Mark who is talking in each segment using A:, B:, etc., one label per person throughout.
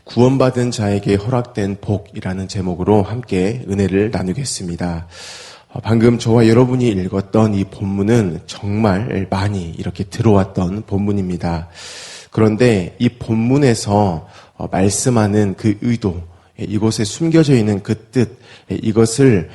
A: 구원받은 자에게 허락된 복이라는 제목으로 함께 은혜를 나누겠습니다. 방금 저와 여러분이 읽었던 이 본문은 정말 많이 이렇게 들어왔던 본문입니다. 그런데 이 본문에서 말씀하는 그 의도, 이곳에 숨겨져 있는 그 뜻, 이것을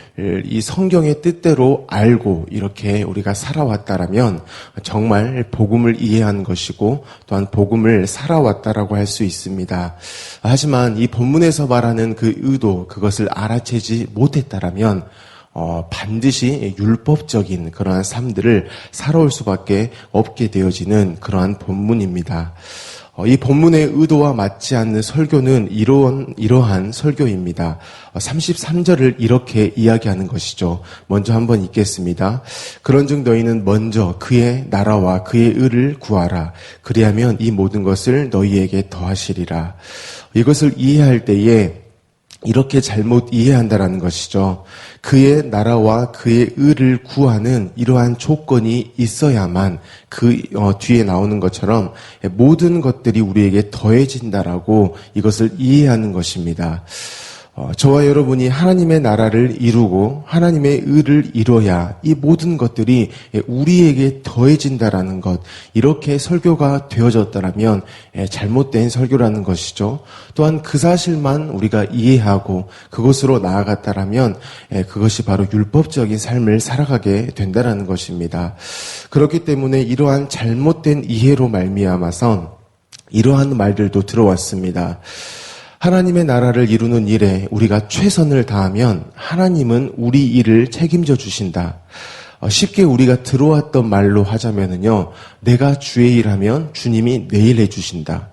A: 이 성경의 뜻대로 알고 이렇게 우리가 살아왔다라면 정말 복음을 이해한 것이고 또한 복음을 살아왔다라고 할 수 있습니다. 하지만 이 본문에서 말하는 그 의도, 그것을 알아채지 못했다라면 반드시 율법적인 그러한 삶들을 살아올 수밖에 없게 되어지는 그러한 본문입니다. 이 본문의 의도와 맞지 않는 설교는 이러한 설교입니다. 33절을 이렇게 이야기하는 것이죠. 먼저 한번 읽겠습니다. 그런즉 너희는 먼저 그의 나라와 그의 의를 구하라. 그리하면 이 모든 것을 너희에게 더하시리라. 이것을 이해할 때에 이렇게 잘못 이해한다라는 것이죠. 그의 나라와 그의 의를 구하는 이러한 조건이 있어야만 그 뒤에 나오는 것처럼 모든 것들이 우리에게 더해진다라고 이것을 이해하는 것입니다. 저와 여러분이 하나님의 나라를 이루고 하나님의 의를 이뤄야 이 모든 것들이 우리에게 더해진다라는 것, 이렇게 설교가 되어졌다면 잘못된 설교라는 것이죠. 또한 그 사실만 우리가 이해하고 그것으로 나아갔다라면 그것이 바로 율법적인 삶을 살아가게 된다라는 것입니다. 그렇기 때문에 이러한 잘못된 이해로 말미암아서 이러한 말들도 들어왔습니다. 하나님의 나라를 이루는 일에 우리가 최선을 다하면 하나님은 우리 일을 책임져 주신다. 쉽게 우리가 들어왔던 말로 하자면은요, 내가 주의 일하면 주님이 내 일 해주신다.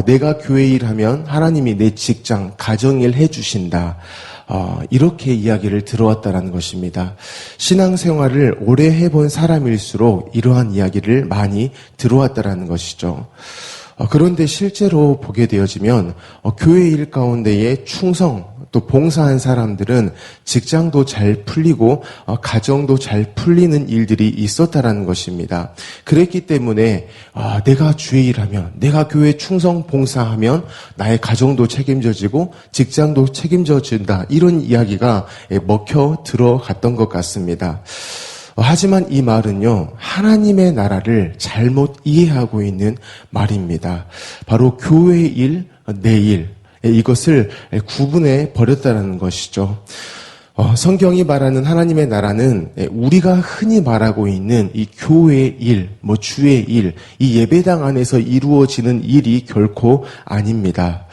A: 내가 교회 일하면 하나님이 내 직장, 가정일 해주신다. 이렇게 이야기를 들어왔다라는 것입니다. 신앙생활을 오래 해본 사람일수록 이러한 이야기를 많이 들어왔다라는 것이죠. 그런데 실제로 보게 되어지면 교회 일 가운데에 충성 또 봉사한 사람들은 직장도 잘 풀리고 가정도 잘 풀리는 일들이 있었다라는 것입니다. 그랬기 때문에 내가 주의 일하면, 내가 교회 충성 봉사하면 나의 가정도 책임져지고 직장도 책임져진다, 이런 이야기가 먹혀 들어갔던 것 같습니다. 하지만 이 말은요, 하나님의 나라를 잘못 이해하고 있는 말입니다. 바로 교회의 일, 내 일, 이것을 구분해 버렸다는 것이죠. 성경이 말하는 하나님의 나라는 우리가 흔히 말하고 있는 이 교회의 일, 주의 일, 이 예배당 안에서 이루어지는 일이 결코 아닙니다.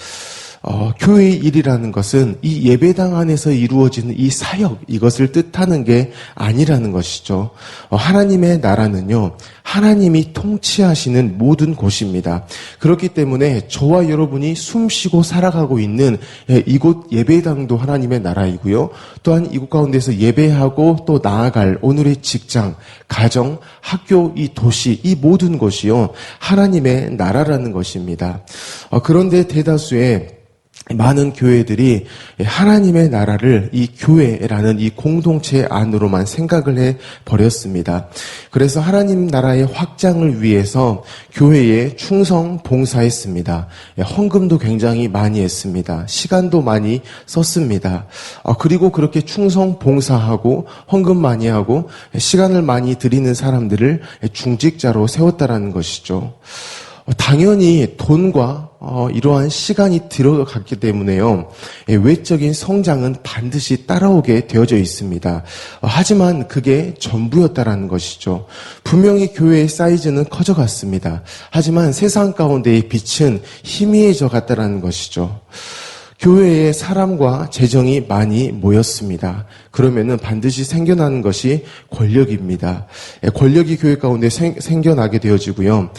A: 교회의 일이라는 것은 이 예배당 안에서 이루어지는 이 사역, 이것을 뜻하는 게 아니라는 것이죠. 하나님의 나라는요, 하나님이 통치하시는 모든 곳입니다. 그렇기 때문에 저와 여러분이 숨쉬고 살아가고 있는 이곳 예배당도 하나님의 나라이고요. 또한 이곳 가운데서 예배하고 또 나아갈 오늘의 직장, 가정, 학교, 이 도시, 이 모든 것이요, 하나님의 나라라는 것입니다. 그런데 대다수의 많은 교회들이 하나님의 나라를 이 교회라는 이 공동체 안으로만 생각을 해버렸습니다. 그래서 하나님 나라의 확장을 위해서 교회에 충성 봉사했습니다. 헌금도 굉장히 많이 했습니다. 시간도 많이 썼습니다. 그리고 그렇게 충성 봉사하고 헌금 많이 하고 시간을 많이 들이는 사람들을 중직자로 세웠다라는 것이죠. 당연히 돈과 이러한 시간이 들어갔기 때문에요, 외적인 성장은 반드시 따라오게 되어져 있습니다. 하지만 그게 전부였다라는 것이죠. 분명히 교회의 사이즈는 커져갔습니다. 하지만 세상 가운데의 빛은 희미해져 갔다라는 것이죠. 교회에 사람과 재정이 많이 모였습니다. 그러면은 반드시 생겨나는 것이 권력입니다. 권력이 교회 가운데 생겨나게 되어지고요.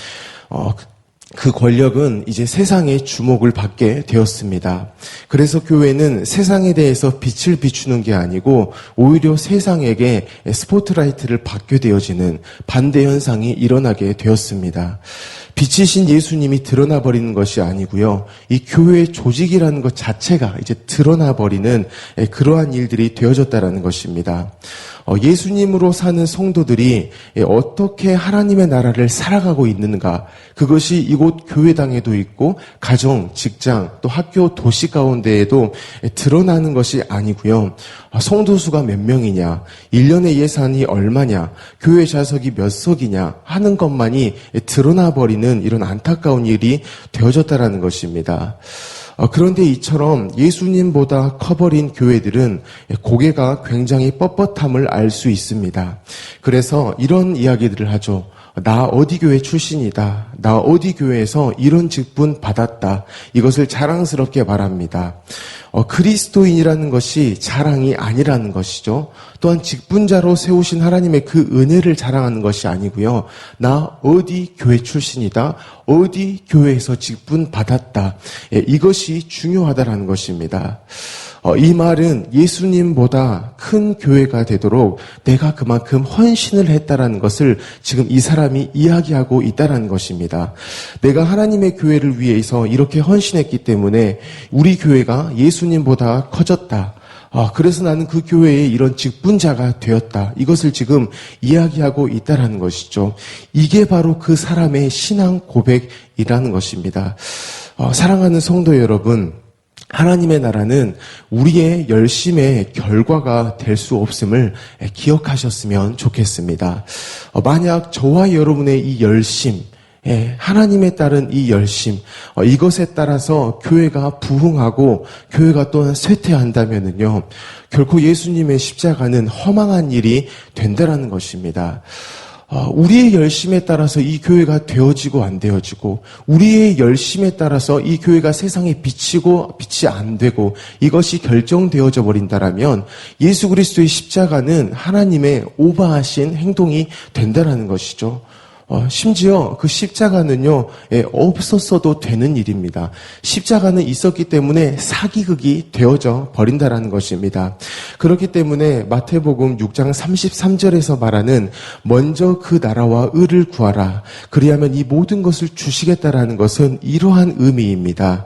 A: 그 권력은 이제 세상의 주목을 받게 되었습니다. 그래서 교회는 세상에 대해서 빛을 비추는 게 아니고 오히려 세상에게 스포트라이트를 받게 되어지는 반대 현상이 일어나게 되었습니다. 빛이신 예수님이 드러나 버리는 것이 아니고요, 이 교회의 조직이라는 것 자체가 이제 드러나 버리는 그러한 일들이 되어졌다라는 것입니다. 예수님으로 사는 성도들이 어떻게 하나님의 나라를 살아가고 있는가, 그것이 이곳 교회당에도 있고 가정, 직장, 또 학교, 도시 가운데에도 드러나는 것이 아니고요. 성도 수가 몇 명이냐, 1년의 예산이 얼마냐, 교회 좌석이 몇 석이냐 하는 것만이 드러나 버리는 이런 안타까운 일이 되어졌다라는 것입니다. 그런데 이처럼 예수님보다 커버린 교회들은 고개가 굉장히 뻣뻣함을 알 수 있습니다. 그래서 이런 이야기들을 하죠. 나 어디 교회 출신이다. 나 어디 교회에서 이런 직분 받았다. 이것을 자랑스럽게 말합니다. 그리스도인이라는 것이 자랑이 아니라는 것이죠. 또한 직분자로 세우신 하나님의 그 은혜를 자랑하는 것이 아니고요. 나 어디 교회 출신이다. 어디 교회에서 직분 받았다. 이것이 중요하다라는 것입니다. 이 말은 예수님보다 큰 교회가 되도록 내가 그만큼 헌신을 했다라는 것을 지금 이 사람이 이야기하고 있다라는 것입니다. 내가 하나님의 교회를 위해서 이렇게 헌신했기 때문에 우리 교회가 예수님보다 커졌다. 그래서 나는 그 교회에 이런 직분자가 되었다. 이것을 지금 이야기하고 있다라는 것이죠. 이게 바로 그 사람의 신앙 고백이라는 것입니다. 사랑하는 성도 여러분, 하나님의 나라는 우리의 열심의 결과가 될 수 없음을 기억하셨으면 좋겠습니다. 만약 저와 여러분의 이 열심, 하나님에 따른 이 열심, 이것에 따라서 교회가 부흥하고 교회가 또한 쇠퇴한다면은요, 결코 예수님의 십자가는 허망한 일이 된다라는 것입니다. 우리의 열심에 따라서 이 교회가 되어지고 안 되어지고, 우리의 열심에 따라서 이 교회가 세상에 비치고 빛이 안 되고, 이것이 결정되어져 버린다라면 예수 그리스도의 십자가는 하나님의 오버하신 행동이 된다라는 것이죠. 심지어 그 십자가는요, 없었어도 되는 일입니다. 십자가는 있었기 때문에 사기극이 되어져 버린다라는 것입니다. 그렇기 때문에 마태복음 6장 33절에서 말하는 먼저 그 나라와 의를 구하라. 그리하면 이 모든 것을 주시겠다라는 것은 이러한 의미입니다.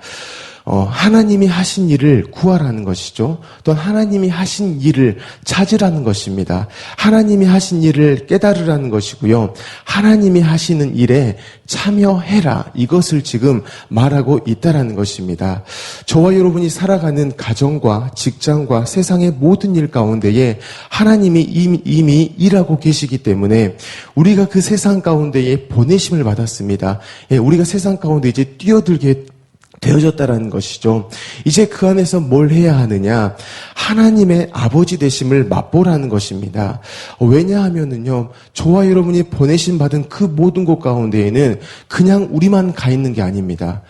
A: 하나님이 하신 일을 구하라는 것이죠. 또 하나님이 하신 일을 찾으라는 것입니다. 하나님이 하신 일을 깨달으라는 것이고요. 하나님이 하시는 일에 참여해라. 이것을 지금 말하고 있다라는 것입니다. 저와 여러분이 살아가는 가정과 직장과 세상의 모든 일 가운데에 하나님이 이미 일하고 계시기 때문에 우리가 그 세상 가운데에 보내심을 받았습니다. 우리가 세상 가운데 이제 뛰어들게 되어졌다라는 것이죠. 이제 그 안에서 뭘 해야 하느냐? 하나님의 아버지 되심을 맛보라는 것입니다. 왜냐하면은요, 저와 여러분이 보내심 받은 그 모든 곳 가운데에는 그냥 우리만 가 있는 게 아닙니다.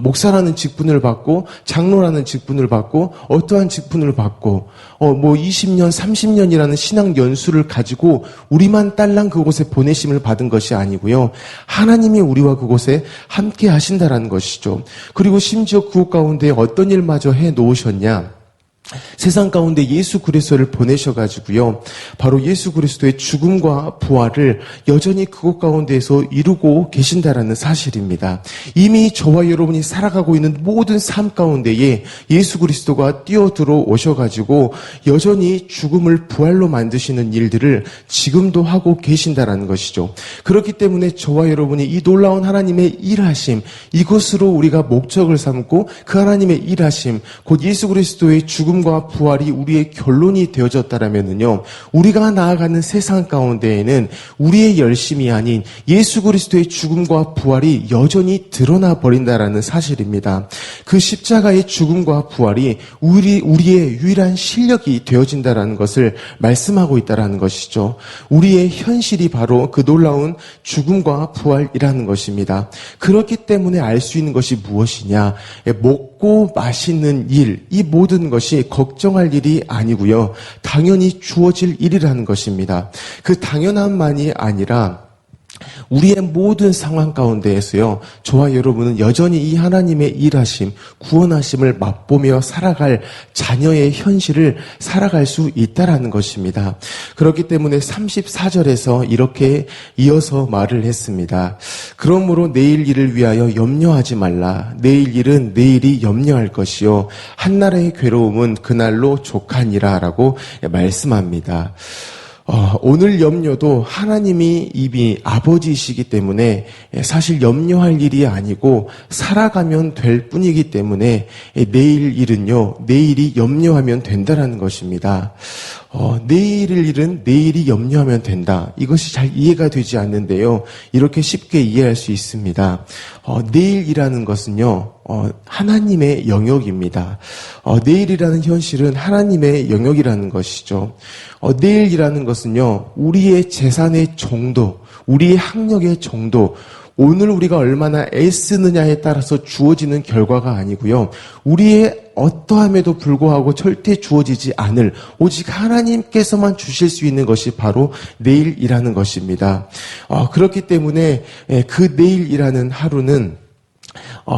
A: 목사라는 직분을 받고, 장로라는 직분을 받고, 어떠한 직분을 받고, 20년, 30년이라는 신앙 연수를 가지고 우리만 딸랑 그곳에 보내심을 받은 것이 아니고요. 하나님이 우리와 그곳에 함께 하신다라는 것이죠. 그리고 심지어 그곳 가운데 어떤 일마저 해 놓으셨냐? 세상 가운데 예수 그리스도를 보내셔가지고요, 바로 예수 그리스도의 죽음과 부활을 여전히 그곳 가운데에서 이루고 계신다라는 사실입니다. 이미 저와 여러분이 살아가고 있는 모든 삶 가운데에 예수 그리스도가 뛰어들어 오셔가지고 여전히 죽음을 부활로 만드시는 일들을 지금도 하고 계신다라는 것이죠. 그렇기 때문에 저와 여러분이 이 놀라운 하나님의 일하심, 이것으로 우리가 목적을 삼고 그 하나님의 일하심, 곧 예수 그리스도의 죽음과 부활이 우리의 결론이 되어졌다라면은요, 우리가 나아가는 세상 가운데에는 우리의 열심이 아닌 예수 그리스도의 죽음과 부활이 여전히 드러나 버린다라는 사실입니다. 그 십자가의 죽음과 부활이 우리의 유일한 실력이 되어진다라는 것을 말씀하고 있다라는 것이죠. 우리의 현실이 바로 그 놀라운 죽음과 부활이라는 것입니다. 그렇기 때문에 알 수 있는 것이 무엇이냐? 먹고 마시는 일, 이 모든 것이 걱정할 일이 아니고요, 당연히 주어질 일이라는 것입니다. 그 당연함만이 아니라 우리의 모든 상황 가운데에서요, 저와 여러분은 여전히 이 하나님의 일하심, 구원하심을 맛보며 살아갈 자녀의 현실을 살아갈 수 있다라는 것입니다. 그렇기 때문에 34절에서 이렇게 이어서 말을 했습니다. 그러므로 내일 일을 위하여 염려하지 말라. 내일 일은 내일이 염려할 것이요 한날의 괴로움은 그날로 족하니라 라고 말씀합니다. 오늘 염려도 하나님이 이미 아버지이시기 때문에 사실 염려할 일이 아니고 살아가면 될 뿐이기 때문에 내일 일은요, 내일이 염려하면 된다라는 것입니다. 내일을 일은 내일이 염려하면 된다. 이것이 잘 이해가 되지 않는데요. 이렇게 쉽게 이해할 수 있습니다. 내일이라는 것은요, 하나님의 영역입니다. 내일이라는 현실은 하나님의 영역이라는 것이죠. 내일이라는 것은요, 우리의 재산의 정도, 우리의 학력의 정도, 오늘 우리가 얼마나 애쓰느냐에 따라서 주어지는 결과가 아니고요. 우리의 어떠함에도 불구하고 절대 주어지지 않을 오직 하나님께서만 주실 수 있는 것이 바로 내일이라는 것입니다. 그렇기 때문에 그 내일이라는 하루는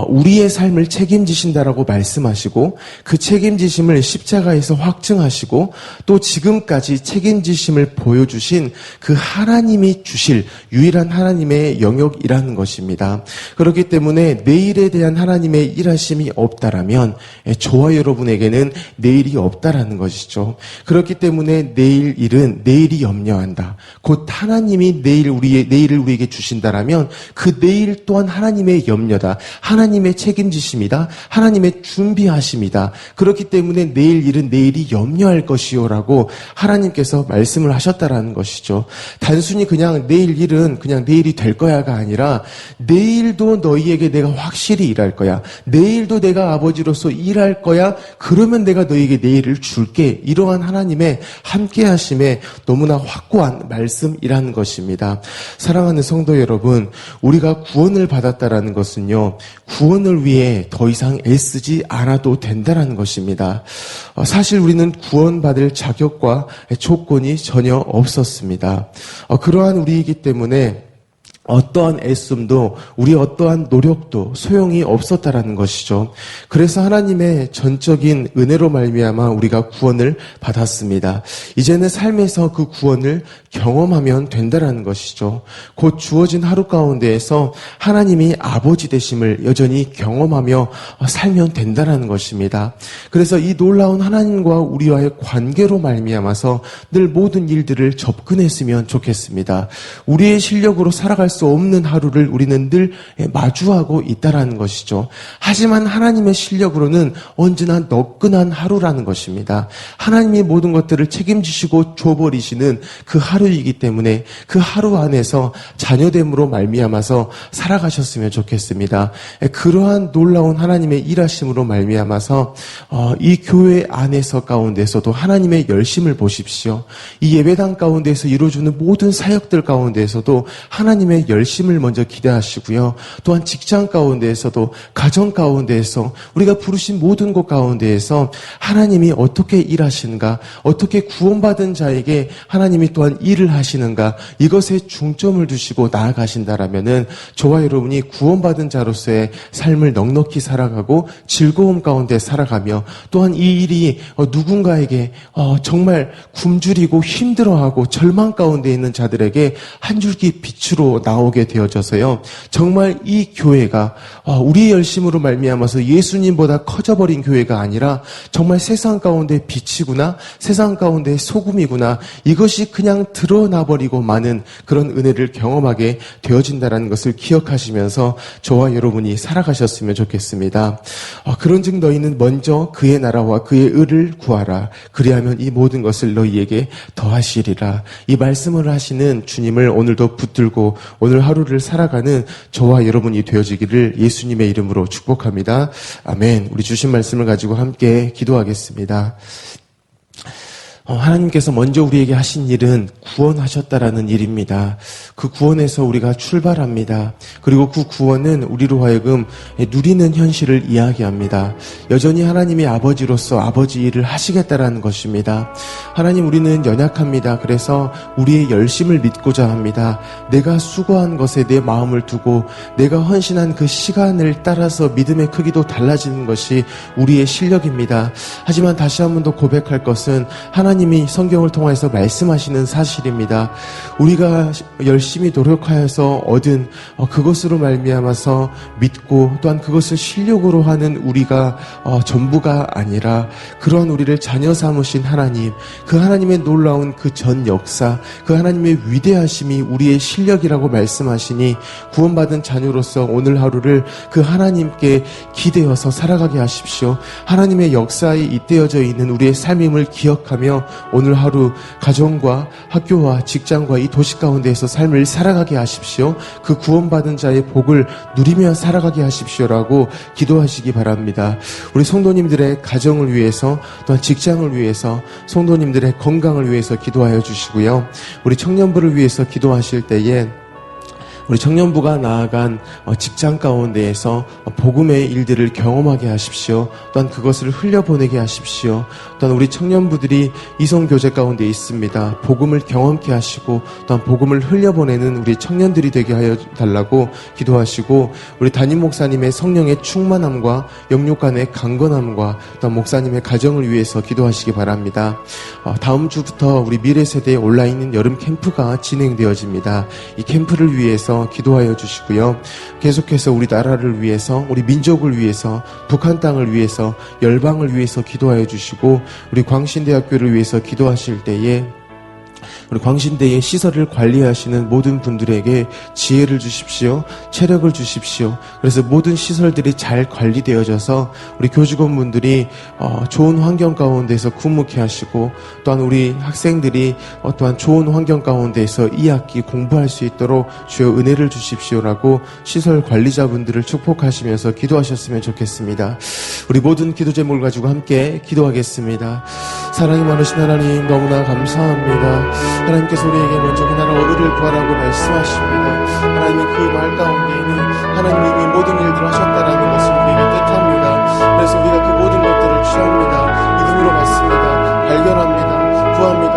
A: 우리의 삶을 책임지신다라고 말씀하시고 그 책임지심을 십자가에서 확증하시고 또 지금까지 책임지심을 보여주신 그 하나님이 주실 유일한 하나님의 영역이라는 것입니다. 그렇기 때문에 내일에 대한 하나님의 일하심이 없다라면 저와 여러분에게는 내일이 없다라는 것이죠. 그렇기 때문에 내일 일은 내일이 염려한다. 곧 하나님이 내일을 우리에게 주신다라면 그 내일 또한 하나님의 염려다. 하나님의 책임지심이다. 하나님의 준비하심이다. 그렇기 때문에 내일 일은 내일이 염려할 것이요라고 하나님께서 말씀을 하셨다라는 것이죠. 단순히 그냥 내일 일은 그냥 내일이 될 거야가 아니라 내일도 너희에게 내가 확실히 일할 거야. 내일도 내가 아버지로서 일할 거야. 그러면 내가 너희에게 내일을 줄게. 이러한 하나님의 함께하심에 너무나 확고한 말씀이라는 것입니다. 사랑하는 성도 여러분, 우리가 구원을 받았다라는 것은요, 구원을 위해 더 이상 애쓰지 않아도 된다는 것입니다. 사실 우리는 구원받을 자격과 조건이 전혀 없었습니다. 그러한 우리이기 때문에 어떠한 애씀도 우리 어떠한 노력도 소용이 없었다라는 것이죠. 그래서 하나님의 전적인 은혜로 말미암아 우리가 구원을 받았습니다. 이제는 삶에서 그 구원을 경험하면 된다라는 것이죠. 곧 주어진 하루 가운데에서 하나님이 아버지 되심을 여전히 경험하며 살면 된다라는 것입니다. 그래서 이 놀라운 하나님과 우리와의 관계로 말미암아서 늘 모든 일들을 접근했으면 좋겠습니다. 우리의 실력으로 살아갈 수 없는 하루를 우리는 늘 마주하고 있다라는 것이죠. 하지만 하나님의 실력으로는 언제나 너끈한 하루라는 것입니다. 하나님이 모든 것들을 책임지시고 줘버리시는 그 하루이기 때문에 그 하루 안에서 자녀됨으로 말미암아서 살아가셨으면 좋겠습니다. 그러한 놀라운 하나님의 일하심으로 말미암아서 이 교회 안에서 가운데서도 하나님의 열심을 보십시오. 이 예배당 가운데서 이루어지는 모든 사역들 가운데서도 하나님의 열심을 먼저 기대하시고요. 또한 직장 가운데에서도 가정 가운데에서 우리가 부르신 모든 곳 가운데에서 하나님이 어떻게 일하시는가, 어떻게 구원받은 자에게 하나님이 또한 일을 하시는가, 이것에 중점을 두시고 나아가신다라면은 저와 여러분이 구원받은 자로서의 삶을 넉넉히 살아가고 즐거움 가운데 살아가며 또한 이 일이 누군가에게 정말 굶주리고 힘들어하고 절망 가운데 있는 자들에게 한 줄기 빛으로 나오게 되어져서요. 정말 이 교회가 우리의 열심으로 말미암아서 예수님보다 커져버린 교회가 아니라 정말 세상 가운데 빛이구나, 세상 가운데 소금이구나, 이것이 그냥 드러나버리고 마는 그런 은혜를 경험하게 되어진다는 것을 기억하시면서 저와 여러분이 살아가셨으면 좋겠습니다. 그런즉 너희는 먼저 그의 나라와 그의 의를 구하라. 그리하면 이 모든 것을 너희에게 더하시리라. 이 말씀을 하시는 주님을 오늘도 붙들고 오늘 하루를 살아가는 저와 여러분이 되어지기를 예수님의 이름으로 축복합니다. 아멘. 우리 주신 말씀을 가지고 함께 기도하겠습니다. 하나님께서 먼저 우리에게 하신 일은 구원하셨다라는 일입니다. 그 구원에서 우리가 출발합니다. 그리고 그 구원은 우리로 하여금 누리는 현실을 이야기합니다. 여전히 하나님이 아버지로서 아버지 일을 하시겠다라는 것입니다. 하나님, 우리는 연약합니다. 그래서 우리의 열심을 믿고자 합니다. 내가 수고한 것에 내 마음을 두고 내가 헌신한 그 시간을 따라서 믿음의 크기도 달라지는 것이 우리의 실력입니다. 하지만 다시 한 번 더 고백할 것은 하나님이 성경을 통해서 말씀하시는 사실입니다. 우리가 열심히 노력하여서 얻은 그것으로 말미암아서 믿고 또한 그것을 실력으로 하는 우리가 전부가 아니라 그러한 우리를 자녀 삼으신 하나님, 그 하나님의 놀라운 그 전 역사, 그 하나님의 위대하심이 우리의 실력이라고 말씀하시니 구원받은 자녀로서 오늘 하루를 그 하나님께 기대어서 살아가게 하십시오. 하나님의 역사에 잇대어져 있는 우리의 삶임을 기억하며 오늘 하루 가정과 학교와 직장과 이 도시 가운데에서 삶을 살아가게 하십시오. 그 구원받은 자의 복을 누리며 살아가게 하십시오라고 기도하시기 바랍니다. 우리 성도님들의 가정을 위해서 또한 직장을 위해서 성도님들의 건강을 위해서 기도하여 주시고요. 우리 청년부를 위해서 기도하실 때에 우리 청년부가 나아간 직장 가운데에서 복음의 일들을 경험하게 하십시오. 또한 그것을 흘려보내게 하십시오. 또한 우리 청년부들이 이성교제 가운데 있습니다. 복음을 경험케 하시고 또한 복음을 흘려보내는 우리 청년들이 되게 하여 달라고 기도하시고 우리 담임 목사님의 성령의 충만함과 영육 간의 강건함과 또한 목사님의 가정을 위해서 기도하시기 바랍니다. 다음 주부터 우리 미래세대 온라인 여름 캠프가 진행되어집니다. 이 캠프를 위해서 기도하여 주시고요. 계속해서 우리 나라를 위해서, 우리 민족을 위해서, 북한 땅을 위해서, 열방을 위해서 기도하여 주시고 우리 광신대학교를 위해서 기도하실 때에 우리 광신대의 시설을 관리하시는 모든 분들에게 지혜를 주십시오. 체력을 주십시오. 그래서 모든 시설들이 잘 관리되어져서 우리 교직원분들이 좋은 환경 가운데서 근무케 하시고 또한 우리 학생들이 또한 좋은 환경 가운데서 2학기 공부할 수 있도록 주여 은혜를 주십시오라고 시설 관리자분들을 축복하시면서 기도하셨으면 좋겠습니다. 우리 모든 기도 제목을 가지고 함께 기도하겠습니다. 사랑이 많으신 하나님, 너무나 감사합니다. 하나님께서 우리에게 먼저 그 나라와 의를 구하라고 말씀하십니다. 하나님은 그 말 가운데에는 하나님이 이미 모든 일들을 하셨다라는 것을 우리에게 뜻합니다. 그래서 우리가 그 모든 것들을 취합니다. 믿음으로 받습니다. 발견합니다. 구합니다.